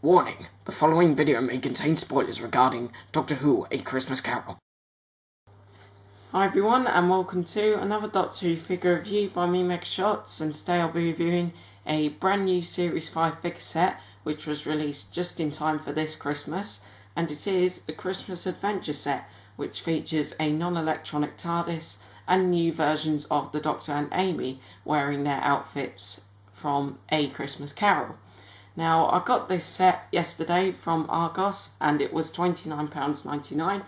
Warning, the following video may contain spoilers regarding Doctor Who: A Christmas Carol. Hi everyone, and welcome to another Doctor Who figure review by me, Megashots, and today I'll be reviewing a brand new Series 5 figure set which was released just in time for this Christmas, and it is a Christmas adventure set which features a non-electronic TARDIS and new versions of the Doctor and Amy wearing their outfits from A Christmas Carol. Now, I got this set yesterday from Argos and it was £29.99,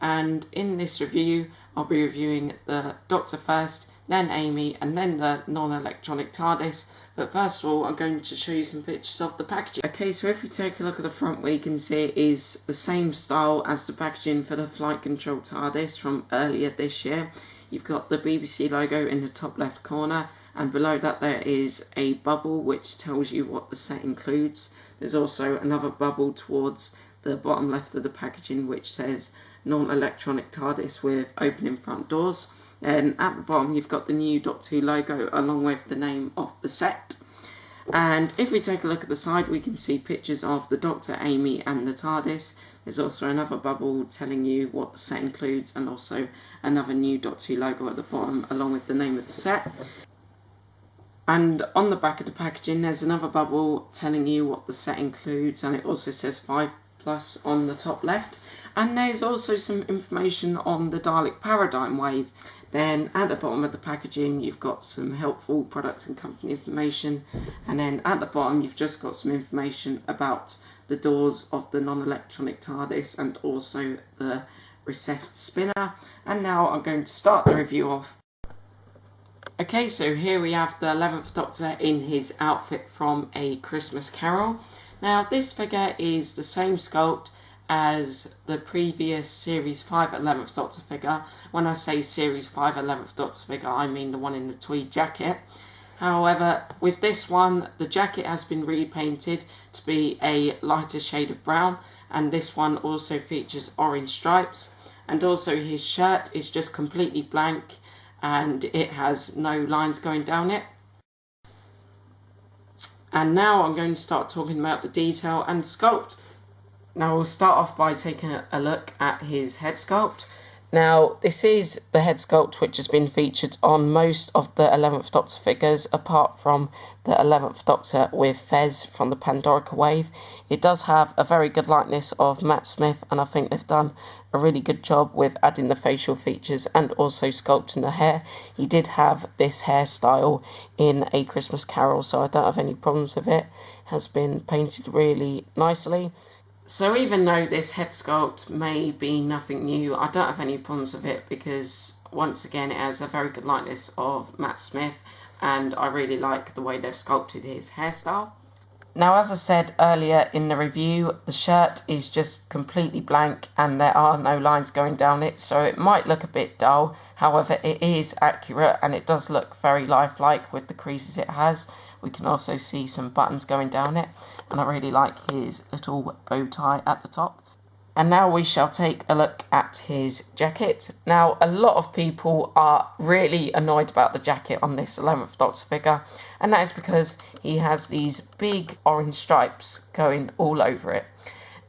and in this review I'll be reviewing the Doctor first, then Amy, and then the non-electronic TARDIS. But first of all, I'm going to show you some pictures of the packaging. Okay, so if you take a look at the front, what you can see is the same style as the packaging for the Flight Control TARDIS from earlier this year. You've got the BBC logo in the top left corner, and below that there is a bubble which tells you what the set includes. There's also another bubble towards the bottom left of the packaging which says non-electronic TARDIS with opening front doors. And at the bottom you've got the new Doctor Who logo along with the name of the set. And if we take a look at the side, we can see pictures of the Doctor, Amy and the TARDIS. There's also another bubble telling you what the set includes, and also another new Doctor Who logo at the bottom along with the name of the set. And on the back of the packaging there's another bubble telling you what the set includes, and it also says 5+ on the top left. And there's also some information on the Dalek Paradigm Wave. Then at the bottom of the packaging you've got some helpful products and company information, and then at the bottom you've just got some information about the doors of the non-electronic TARDIS and also the recessed spinner. And now I'm going to start the review off. Okay, so here we have the 11th Doctor in his outfit from A Christmas Carol. Now this figure is the same sculpt as the previous Series 5 11th Doctor figure. When I say Series 5 11th Doctor figure, I mean the one in the tweed jacket. However, with this one, the jacket has been repainted to be a lighter shade of brown, and this one also features orange stripes, and also his shirt is just completely blank and it has no lines going down it. And now I'm going to start talking about the detail and sculpt. Now we'll start off by taking a look at his head sculpt. Now this is the head sculpt which has been featured on most of the 11th Doctor figures, apart from the 11th Doctor with Fez from the Pandorica Wave. It does have a very good likeness of Matt Smith, and I think they've done a really good job with adding the facial features and also sculpting the hair. He did have this hairstyle in A Christmas Carol, so I don't have any problems with it. It has been painted really nicely. So even though this head sculpt may be nothing new, I don't have any problems with it because once again it has a very good likeness of Matt Smith, and I really like the way they've sculpted his hairstyle. Now, as I said earlier in the review, the shirt is just completely blank and there are no lines going down it, so it might look a bit dull. However, it is accurate and it does look very lifelike with the creases it has. We can also see some buttons going down it, and I really like his little bow tie at the top. And now we shall take a look at his jacket. Now, a lot of people are really annoyed about the jacket on this 11th Doctor figure, and that is because he has these big orange stripes going all over it.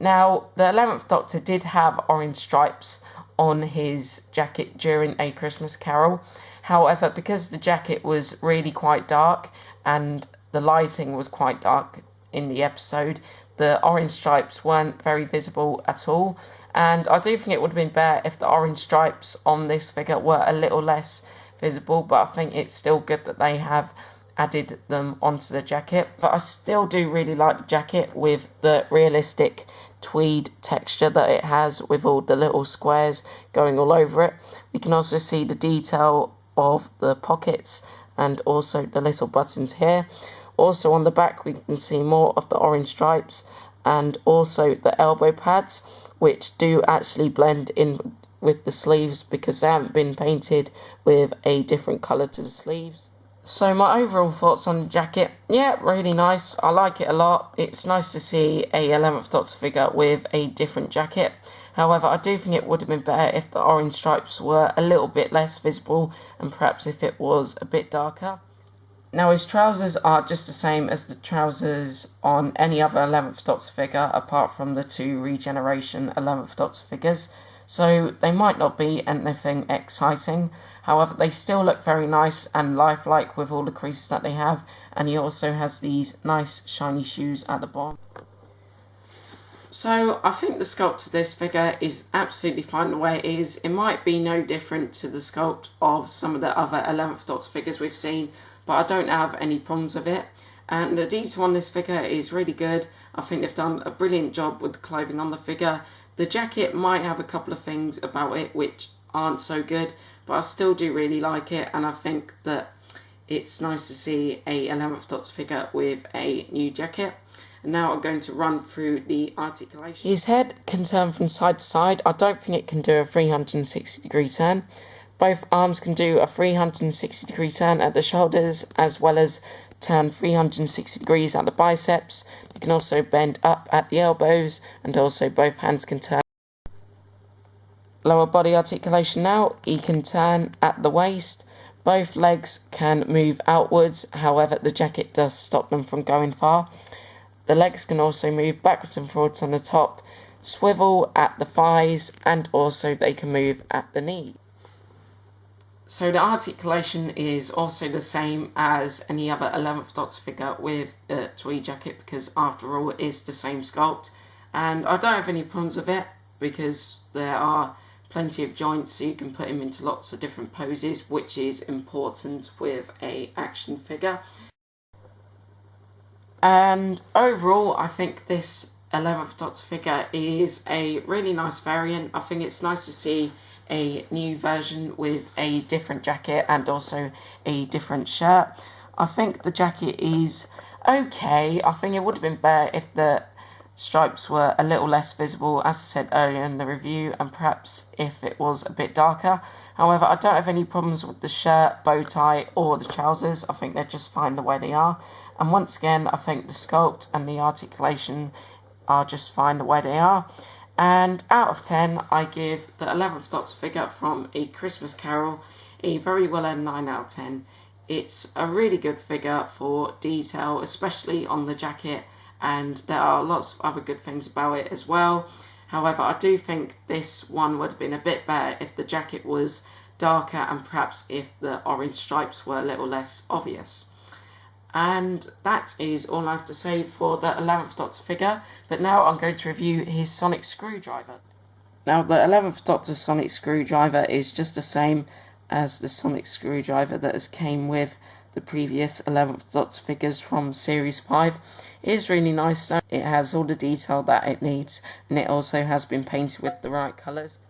Now, the 11th Doctor did have orange stripes on his jacket during A Christmas Carol. However, because the jacket was really quite dark and the lighting was quite dark in the episode, the orange stripes weren't very visible at all, and I do think it would have been better if the orange stripes on this figure were a little less visible, but I think it's still good that they have added them onto the jacket. But I still do really like the jacket with the realistic tweed texture that it has with all the little squares going all over it. We can also see the detail of the pockets and also the little buttons here. Also on the back we can see more of the orange stripes and also the elbow pads, which do actually blend in with the sleeves because they haven't been painted with a different colour to the sleeves. So my overall thoughts on the jacket, yeah, really nice. I like it a lot. It's nice to see a 11th Doctor figure with a different jacket. However, I do think it would have been better if the orange stripes were a little bit less visible and perhaps if it was a bit darker. Now his trousers are just the same as the trousers on any other 11th Doctor figure apart from the 2 Regeneration 11th Doctor figures, so they might not be anything exciting. However, they still look very nice and lifelike with all the creases that they have, and he also has these nice shiny shoes at the bottom. So I think the sculpt of this figure is absolutely fine the way it is. It might be no different to the sculpt of some of the other 11th Doctor figures we've seen, but I don't have any problems with it. And the detail on this figure is really good. I think they've done a brilliant job with the clothing on the figure. The jacket might have a couple of things about it which aren't so good, but I still do really like it, and I think that it's nice to see a 11th Doctor figure with a new jacket. And now I'm going to run through the articulation. His head can turn from side to side. I don't think it can do a 360-degree turn. Both arms can do a 360-degree turn at the shoulders, as well as turn 360 degrees at the biceps. You can also bend up at the elbows, and also both hands can turn. Lower body articulation now. He can turn at the waist. Both legs can move outwards, however the jacket does stop them from going far. The legs can also move backwards and forwards on the top, swivel at the thighs, and also they can move at the knee. So the articulation is also the same as any other 11th Doctor figure with a tweed jacket, because after all it is the same sculpt, and I don't have any problems with it because there are plenty of joints, so you can put him into lots of different poses, which is important with a action figure. And overall, I think this 11th Doctor figure is a really nice variant. I think it's nice to see a new version with a different jacket and also a different shirt. I think the jacket is okay. I think it would have been better if the stripes were a little less visible, as I said earlier in the review, and perhaps if it was a bit darker. However, I don't have any problems with the shirt, bow tie, or the trousers. I think they're just fine the way they are. And once again, I think the sculpt and the articulation are just fine the way they are. And out of 10, I give the 11th Doctor figure from A Christmas Carol a very well earned 9 out of 10. It's a really good figure for detail, especially on the jacket, and there are lots of other good things about it as well. However, I do think this one would have been a bit better if the jacket was darker and perhaps if the orange stripes were a little less obvious. And that is all I have to say for the 11th Doctor figure, but now I'm going to review his sonic screwdriver. Now, the 11th Doctor sonic screwdriver is just the same as the sonic screwdriver that has came with the previous 11th Doctor figures from Series 5. It is really nice though. It has all the detail that it needs, and it also has been painted with the right colours.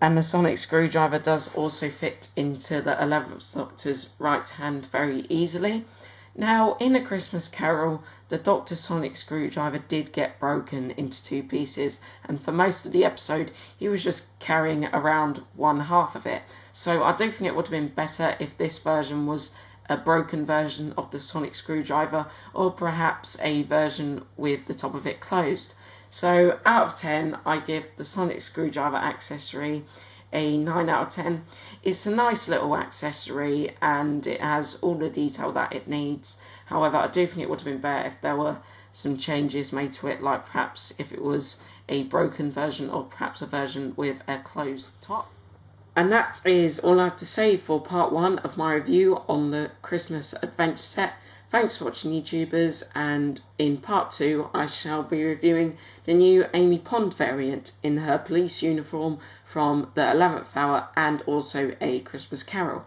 And the sonic screwdriver does also fit into the 11th Doctor's right hand very easily. Now, in A Christmas Carol, the Doctor sonic screwdriver did get broken into 2 pieces, and for most of the episode, he was just carrying around one half of it. So I do think it would have been better if this version was a broken version of the sonic screwdriver, or perhaps a version with the top of it closed. So out of 10, I give the sonic screwdriver accessory a 9 out of 10. It's a nice little accessory and it has all the detail that it needs. However, I do think it would have been better if there were some changes made to it, like perhaps if it was a broken version or perhaps a version with a closed top. And that is all I have to say for part 1 of my review on the Christmas Adventure set. Thanks for watching, YouTubers, and in part 2 I shall be reviewing the new Amy Pond variant in her police uniform from the 11th Hour and also A Christmas Carol.